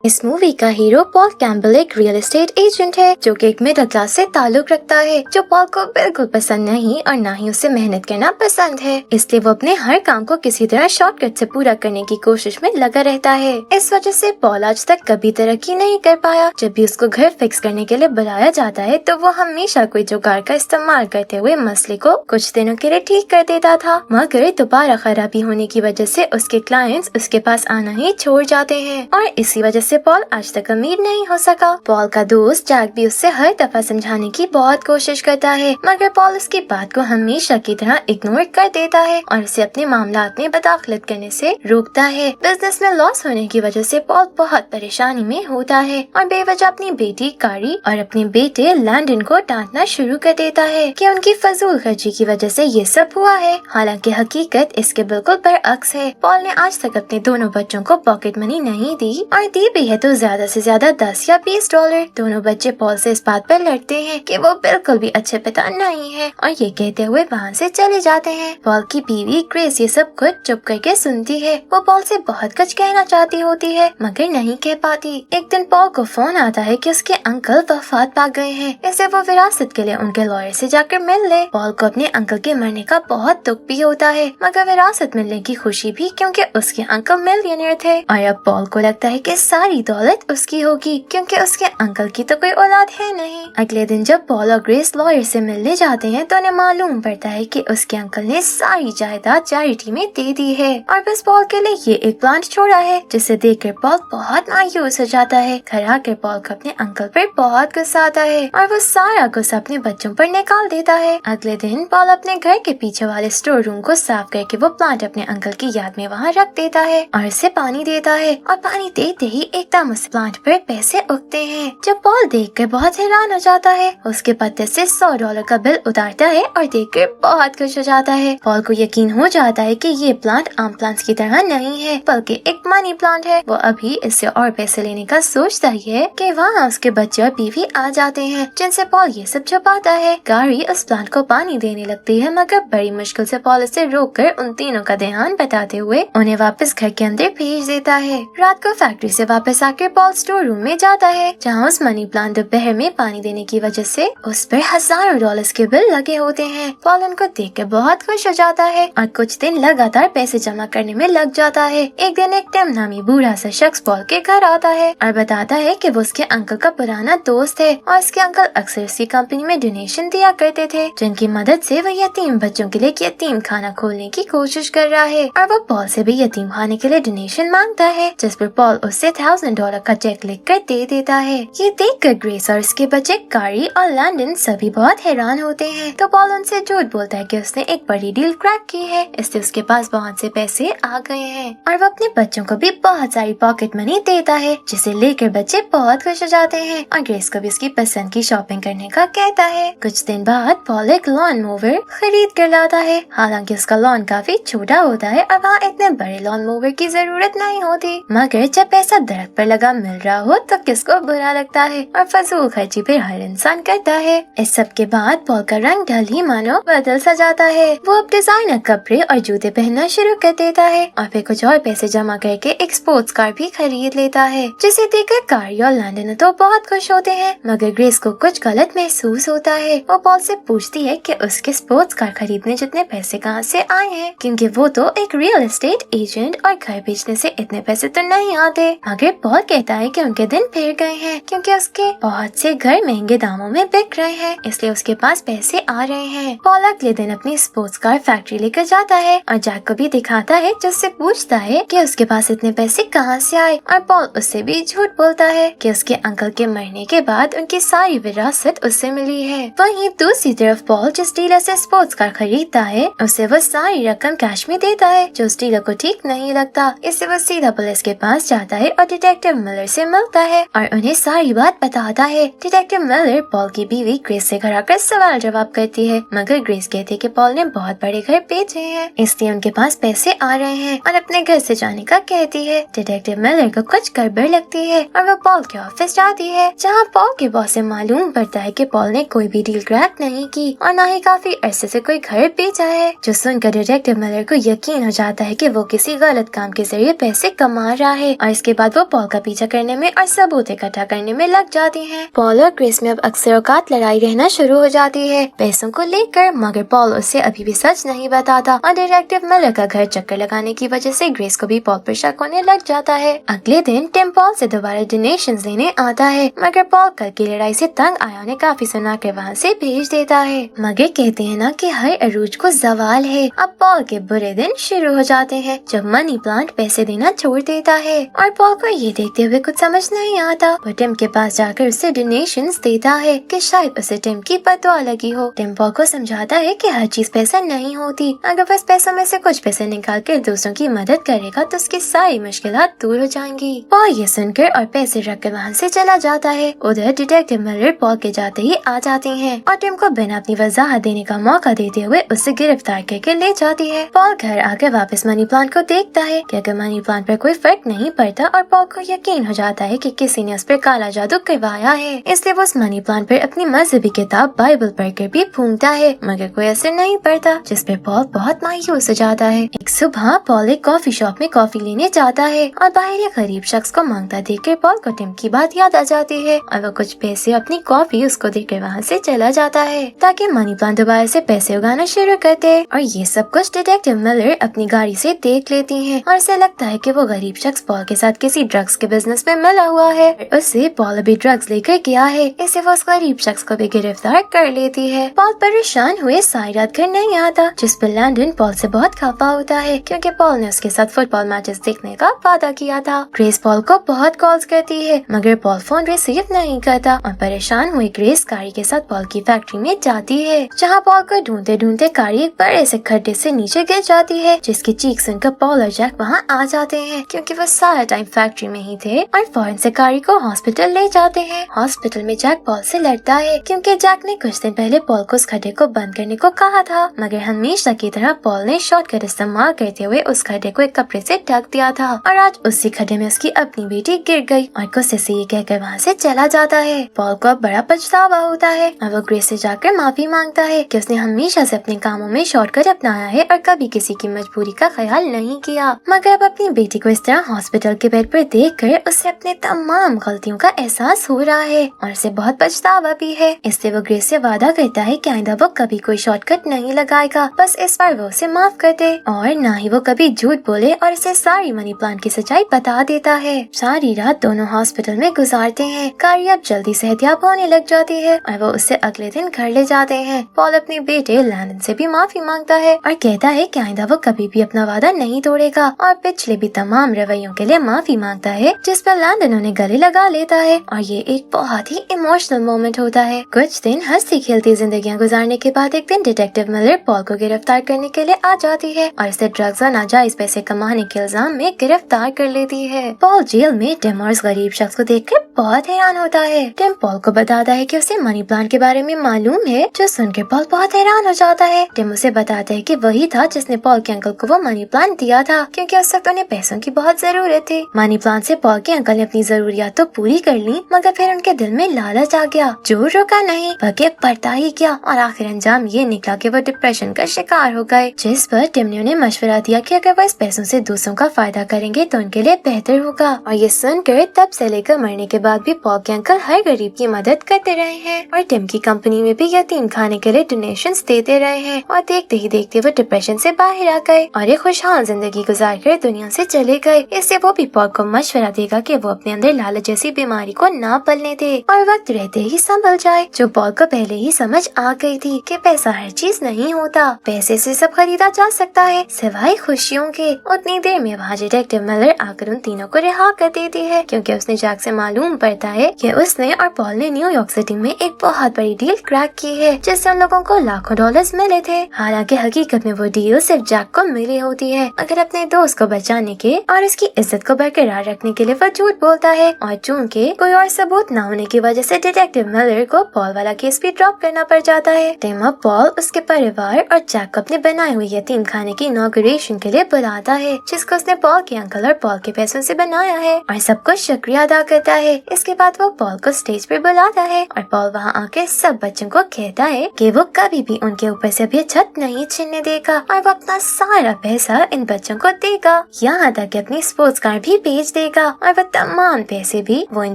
इस मूवी का hero Paul Campbell एक रियल एस्टेट एजेंट है जो कि एक मिडिल क्लास से ताल्लुक रखता है, जो पॉल को बिल्कुल पसंद नहीं और ना ही उसे मेहनत करना पसंद है। इसलिए वो अपने हर काम को किसी तरह शॉर्टकट से पूरा करने की कोशिश में लगा रहता है। इस वजह से पॉल आज तक कभी तरक्की नहीं कर पाया। जब भी उसको घर फिक्स करने के लिए बुलाया जाता है तो वो हमेशा कोई जुगाड़ का इस्तेमाल करते हुए मसले को कुछ दिनों के लिए ठीक कर देता था, मगर दोबारा खराबी होने की वजह से उसके क्लाइंट्स उसके पास आना ही छोड़ जाते हैं और इसी वजह से पॉल आज तक अमीर नहीं हो सका। पॉल का दोस्त जैक भी उससे हर दफा समझाने की बहुत कोशिश करता है, मगर पॉल उसकी बात को हमेशा की तरह इग्नोर कर देता है और उसे अपने मामलात में बदखलत करने से रोकता है। बिजनेस में लॉस होने की वजह से पॉल बहुत परेशानी में होता है और बेवजह अपनी बेटी कारी और अपने बेटे लैंडन को डांटना शुरू कर देता है कि उनकी फजूल खर्ची की वजह से ये सब हुआ है। हालांकि हकीकत इसके बिल्कुल बरअक्स है। पॉल ने आज तक अपने दोनों बच्चों को पॉकेट मनी नहीं दी और दी भी है तो ज्यादा से ज्यादा 10 या 20 डॉलर। दोनों बच्चे पॉल से इस बात पर लड़ते हैं कि वो बिल्कुल भी अच्छे पिता नहीं है और ये कहते हुए वहाँ से चले जाते हैं। पॉल की बीवी ग्रेस ये सब कुछ चुप करके सुनती है। वो पॉल से बहुत कुछ कहना चाहती होती है मगर नहीं कह पाती। एक दिन पॉल को फोन आता है कि उसके अंकल वफात पा गए हैं, इसलिए वो विरासत के लिए उनके लॉयर से जाकर मिल ले। पॉल को अपने अंकल के मरने का बहुत दुख भी होता है मगर विरासत मिलने की खुशी भी, क्योंकि उसके अंकल मिलियनेयर थे और अब पॉल को लगता है कि सारी दौलत उसकी होगी क्योंकि उसके अंकल की तो कोई औलाद है नहीं। अगले दिन जब पॉल और ग्रेस लॉयर से मिलने जाते हैं तो उन्हें मालूम पड़ता है कि उसके अंकल ने सारी जायदाद चैरिटी में दे दी है और बस पॉल के लिए ये एक प्लांट छोड़ा है, जिसे देखकर पॉल बहुत मायूस हो जाता है। घर आकर पॉल को अपने अंकल पर बहुत गुस्सा आता है और वो सारा गुस्सा अपने बच्चों पर निकाल देता है। अगले दिन पॉल अपने घर के पीछे वाले स्टोर रूम को साफ करके वो प्लांट अपने अंकल की याद में वहाँ रख देता है और उसे पानी देता है और पानी देते ही एकदम उस प्लांट पर पैसे उगते हैं। जब पॉल देखकर बहुत हैरान हो जाता है, उसके पत्ते से $100 का बिल उतारता है और देखकर बहुत खुश हो जाता है। पॉल को यकीन हो जाता है कि ये प्लांट आम प्लांट्स की तरह नहीं है बल्कि एक मनी प्लांट है। वो अभी इससे और पैसे लेने का सोचता ही है कि वहाँ उसके बच्चे और बीवी आ जाते हैं, जिनसे पॉल ये सब छुपाता है। गाड़ी उस प्लांट को पानी देने लगती है मगर बड़ी मुश्किल से पॉल उसे रोककर उन तीनों का ध्यान बताते हुए उन्हें वापस घर के अंदर भेज देता है। रात को फैक्ट्री से वापस आकर पॉल स्टोर रूम में जाता है जहाँ उस मनी प्लांट दोपहर में पानी देने की वजह से उस पर हजारों डॉलर्स के बिल लगे होते हैं। पॉल उनको देखकर बहुत खुश हो जाता है और कुछ दिन लगातार पैसे जमा करने में लग जाता है। एक दिन एक टिम नामी बूढ़ा सा शख्स पॉल के घर आता है और बताता है कि वो उसके अंकल का पुराना दोस्त है और उसके अंकल अक्सर उसकी कंपनी में डोनेशन दिया करते थे, जिनकी मदद से वो यतीम बच्चों के लिए यतीम खाना खोलने की कोशिश कर रहा है और वो पॉल से भी यतीम खाने के लिए डोनेशन मांगता है, जिस पर पॉल उससे $1000 का चेक लिख कर दे देता है। ये देखकर ग्रेस और उसके बच्चे कारी और लैंडन सभी बहुत हैरान होते हैं। तो पॉल उनसे झूठ बोलता है कि उसने एक बड़ी डील क्रैक की है, इससे उसके पास बहुत से पैसे आ गए हैं और वो अपने बच्चों को भी बहुत सारी पॉकेट मनी देता है, जिसे लेकर बच्चे बहुत खुश हो जाते हैं और ग्रेस को भी उसकी पसंद की शॉपिंग करने का कहता है। कुछ दिन बाद पॉल एक लॉन मूवर खरीद कर लाता है। हालांकि उसका लॉन काफी छोटा होता है और वहाँ इतने बड़े लॉन मूवर की जरूरत नहीं होती, मगर जब पैसा दरख्त पर लगा मिल रहा हो तो किसको बुरा लगता है और फजूल खर्ची फिर हर इंसान करता है। इस सब के बाद पॉल का रंग ढल ही मानो बदल सा जाता है। वो अब डिजाइनर कपड़े और जूते पहनना शुरू कर देता है और फिर कुछ और पैसे जमा करके एक स्पोर्ट्स कार भी खरीद लेता है, जिसे देखकर कारी और लैंडन तो बहुत खुश होते हैं, मगर ग्रेस को कुछ गलत महसूस होता है। वो पॉल से पूछती है कि उसके स्पोर्ट्स कार खरीदने जितने पैसे कहाँ से आए हैं, क्योंकि वो तो एक रियल एस्टेट एजेंट और घर बेचने से इतने पैसे तो नहीं आते। मगर पॉल कहता है कि उनके दिन फिर गए हैं क्योंकि उसके बहुत से घर महंगे दामों में बिक रहे हैं, इसलिए उसके पास पैसे आ रहे हैं। पॉल अगले दिन अपनी स्पोर्ट्स कार फैक्ट्री लेकर जाता है और जैक को भी दिखाता है, जिससे पूछता है कि उसके पास इतने पैसे कहाँ से आए और पॉल उससे भी झूठ बोलता है कि उसके अंकल के मरने के बाद उनकी सारी विरासत उससे मिली है। वहीं दूसरी तरफ पॉल जिस डीलर से स्पोर्ट्स कार खरीदता है उसे वो सारी रकम कैश में देता है, जो उस डीलर को ठीक नहीं लगता। इससे वो सीधा पुलिस के पास जाता है और डिटेक्टिव मिलर से मिलता है और उन्हें सारी बात बताता है। डिटेक्टिव मिलर पॉल की बीवी ग्रेस से घर आकर सवाल जवाब करती है, मगर ग्रेस कहती है कि पॉल ने बहुत बड़े घर बेचे हैं, इसलिए उनके पास पैसे आ रहे हैं और अपने घर से जाने का कहती है। डिटेक्टिव मिलर को कुछ गड़बड़ लगती है और वो पॉल के ऑफिस जाती है, जहाँ पॉल के बॉस से मालूम पड़ता है कि पॉल ने कोई भी डील क्रैक नहीं की और न ही काफी अरसे से कोई घर बेचा है। जो सुनकर डिटेक्टिव मिलर को यकीन हो जाता है कि वो किसी गलत काम के जरिए पैसे कमा रहा है और इसके बाद वो पॉल का पीछा करने में और सबूत इकट्ठा करने में लग जाती हैं। पॉल और ग्रेस में अब अक्सर औकात लड़ाई रहना शुरू हो जाती है पैसों को लेकर, मगर पॉल उससे अभी भी सच नहीं बताता और डिटेक्टिव मिलर का घर चक्कर लगाने की वजह से ग्रेस को भी पॉल पर शक होने लग जाता है। अगले दिन टिम पॉल से दोबारा डोनेशंस लेने आता है, मगर पॉल कल की लड़ाई से तंग आया उन्हें काफी सुनाकर वहाँ से भेज देता है। मगर कहते हैं ना कि हर अरूज को जवाल है। अब पॉल के बुरे दिन शुरू हो जाते हैं जब मनी प्लांट पैसे देना छोड़ देता है और पॉल को ये देखते हुए कुछ समझ नहीं आता। वो टिम के पास जाकर उससे डोनेशंस देता है कि शायद उसे टिम की बददुआ लगी हो। टिम पॉल को समझाता है कि हर चीज पैसा नहीं होती, अगर बस पैसों में से कुछ पैसे निकाल कर दूसरों की मदद करेगा तो उसकी सारी मुश्किलात दूर हो जाएंगी। पॉल ये सुनकर और पैसे रखकर वहाँ से चला जाता है। उधर डिटेक्टिव मिलर पॉल के जाते ही आ जाती है और टिम को बिना अपनी वजाहत देने का मौका देते हुए उसे गिरफ्तार करके ले जाती है। पॉल घर आकर वापस मनी प्लांट को देखता है कि अगर मनी प्लांट पर कोई फर्क नहीं पड़ता और पॉल को यकीन हो जाता है कि किसी ने उस पर काला जादू करवाया है, इसलिए वो उस मनी प्लांट पर अपनी मजहबी किताब बाइबल पढ़कर भी फूंकता है, मगर कोई असर नहीं पड़ता, जिस पे पॉल बहुत मायूस हो जाता है। एक सुबह पॉल एक कॉफी शॉप में कॉफी लेने जाता है और बाहर एक गरीब शख्स को मांगता देखकर पॉल को टिम की बात याद आ जाती है और वो कुछ पैसे अपनी कॉफी उसको देकर वहाँ से चला जाता है ताकि मनी प्लांट दोबारा से पैसे उगाना शुरू कर दे। और ये सब कुछ डिटेक्टिव मिलर अपनी गाड़ी से देख लेती है और उसे लगता है कि वो गरीब शख्स पॉल के साथ किसी ड्रग्स के बिजनेस में मिला हुआ है। उससे पॉल अभी ड्रग्स लेकर गया है, इससे वो उस गरीब शख्स को भी गिरफ्तार कर लेती है। पॉल परेशान हुए सारी रात घर नहीं आता, जिस पर लैंडन पॉल से बहुत खफा होता है क्योंकि पॉल ने उसके साथ फुटबॉल मैचेस देखने का वादा किया था। ग्रेस पॉल को बहुत कॉल्स करती है मगर पॉल फोन रिसीव नहीं करता और परेशान हुई ग्रेस कारी के साथ पॉल की फैक्ट्री में जाती है, जहाँ पॉल को ढूंढते ढूंढते कारी एक बड़े से खड्डे से नीचे गिर जाती है, जिसकी चीख सुनकर पॉल और जैक वहाँ आ जाते हैं क्योंकि वो सारा टाइम फैक्ट्री में ही थे और फौरन से कारी को हॉस्पिटल ले जाते हैं। हॉस्पिटल में जैक पॉल से लड़ता है क्योंकि जैक ने कुछ दिन पहले पॉल को उस खड्डे को बंद करने को कहा था, मगर हमेशा की तरह पॉल ने शॉर्टकट इस्तेमाल करते हुए उस खड्डे को एक कपड़े से ढक दिया था और आज उसी खड्डे में उसकी अपनी बेटी गिर गई और गुस्से से ये कहकर वहाँ से चला जाता है। पॉल को अब बड़ा पछतावा होता है और वो ग्रेस से जाकर माफी मांगता है कि उसने हमेशा से अपने कामों में शॉर्टकट अपनाया है और कभी किसी की मजबूरी का ख्याल नहीं किया, मगर अब अपनी बेटी को इस तरह हॉस्पिटल के बेड पर देखकर उससे अपने तमाम गलतियों का एहसास हो रहा है और उसे बहुत पछतावा भी है। इससे वो ग्रेस से वादा करता है कि आइंदा वो कभी कोई शॉर्टकट नहीं लगाएगा, बस इस बार वो उसे माफ कर दे और न ही वो कभी झूठ बोले और इसे सारी मनी प्लांट की सच्चाई बता देता है। सारी रात दोनों हॉस्पिटल में गुजारते हैं। कारी अब जल्दी सेहतयाब होने लग जाती है और वो उसे अगले दिन घर ले जाते हैं। पॉल अपने बेटे लैंडन से भी माफी मांगता है और कहता है कि आइंदा वो कभी भी अपना वादा नहीं तोड़ेगा और पिछले भी तमाम रवैयों के लिए माफी मांगता है, जिस पर लैंडन उन्हें गले लगा लेता है और ये एक बहुत ही इमोशनल मोमेंट होता है। कुछ दिन हंसती खेलती जिंदगियां गुजारने के बाद एक दिन डिटेक्टिव मिलर पॉल को गिरफ्तार करने के लिए आ जाती है और इसे ड्रग्स और नाजायज पैसे कमाने के इल्जाम में गिरफ्तार कर लेती है। पॉल जेल में टिम और उस गरीब शख्स को देखकर बहुत हैरान होता है। टिम पॉल को बताता है कि उसे मनी प्लांट के बारे में मालूम है, जो सुनकर पॉल बहुत हैरान हो जाता है। टिम उसे बताता है कि वही था जिसने पॉल के अंकल को वो मनी प्लांट दिया था क्योंकि उस वक्त उन्हें पैसों की बहुत जरूरत थी। मनी प्लांट से पॉल के अंकल ने अपनी जरूरियात तो पूरी कर ली, मगर फिर उनके दिल में लालच आ गया जो रुका नहीं बल्कि बढ़ता ही गया और आखिर अंजाम ये निकला कि वो डिप्रेशन का शिकार हो गए, जिस पर टिम ने उन्हें मशवरा दिया कि अगर वो इस पैसों से दूसरों का फायदा करेंगे तो उनके लिए बेहतर होगा। और ये सुनकर तब से लेकर मरने के बाद भी पॉल के अंकल हर गरीब की मदद करते रहे हैं और टिम की कंपनी में भी यतीम खाने के लिए डोनेशंस देते रहे हैं और देखते ही देखते वो डिप्रेशन से बाहर आ गए और एक खुशहाल जिंदगी गुजार कर दुनिया से चले गए। इससे वो भी पॉल को मशवरा देगा कि वो अपने अंदर लालच जैसी बीमारी को ना पलने दे और वक्त रहते ही संभल जाए, जो पॉल को पहले ही समझ आ गई थी कि पैसा हर चीज नहीं होता, पैसे से सब खरीदा जा सकता है सिवाय खुशियों के। उतनी देर में वहाँ डिटेक्टिव मिलर आकर उन तीनों को रिहा कर देती है क्योंकि उसने जैक से मालूम पड़ता है कि उसने और पॉल ने न्यूयॉर्क सिटी में एक बहुत बड़ी डील क्रैक की है जिससे उन लोगों को लाखों डॉलर्स मिले थे। हालांकि हकीकत में वो डील सिर्फ जैक को मिली होती है, मगर अपने दोस्त को बचाने के और उसकी इज्जत को बरकरार रखने के लिए वो झूठ बोलता है और चूंकि कोई और सबूत न होने की वजह से डिटेक्टिव मिलर को पॉल वाला केस भी ड्रॉप करना पड़ जाता है। टिम अब पॉल, उसके परिवार और जैक को अपने बनाए हुए यतीम खाने की इनॉग्रेशन के लिए बुलाता है जिसको उसने पॉल के अंकल और पॉल के पैसों से बनाया है और सबको शुक्रिया अदा करता है। इसके बाद वो पॉल को स्टेज पर बुलाता है और पॉल वहाँ आके सब बच्चों को कहता है कि वो कभी भी उनके ऊपर से भी छत नहीं छीनने देगा और वो अपना सारा पैसा इन बच्चों को देगा, यहाँ तक कि अपनी स्पोर्ट्स कार भी बेच दे गا और वो तमाम पैसे भी वो इन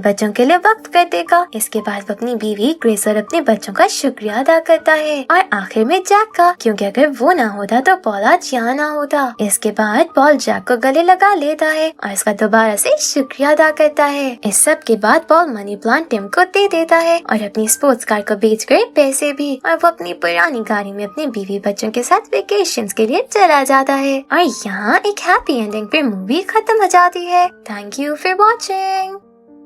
बच्चों के लिए वक्त कर देगा। इसके बाद वो अपनी बीवी ग्रेस और अपने बच्चों का शुक्रिया अदा करता है और आखिर में जैक का, क्योंकि अगर वो ना होता तो पॉल आज यहाँ ना होता। इसके बाद पॉल जैक को गले लगा लेता है और इसका दोबारा से शुक्रिया अदा करता है। इस सब के बाद पॉल मनी प्लांट टिम को दे देता है और अपनी स्पोर्ट्स कार को बेचकर पैसे भी, और वो अपनी पुरानी गाड़ी में अपने बीवी बच्चों के साथ वेकेशंस के लिए चला जाता है। और यहाँ एक हैप्पी एंडिंग पे मूवी खत्म हो जाती है। Thank you for watching.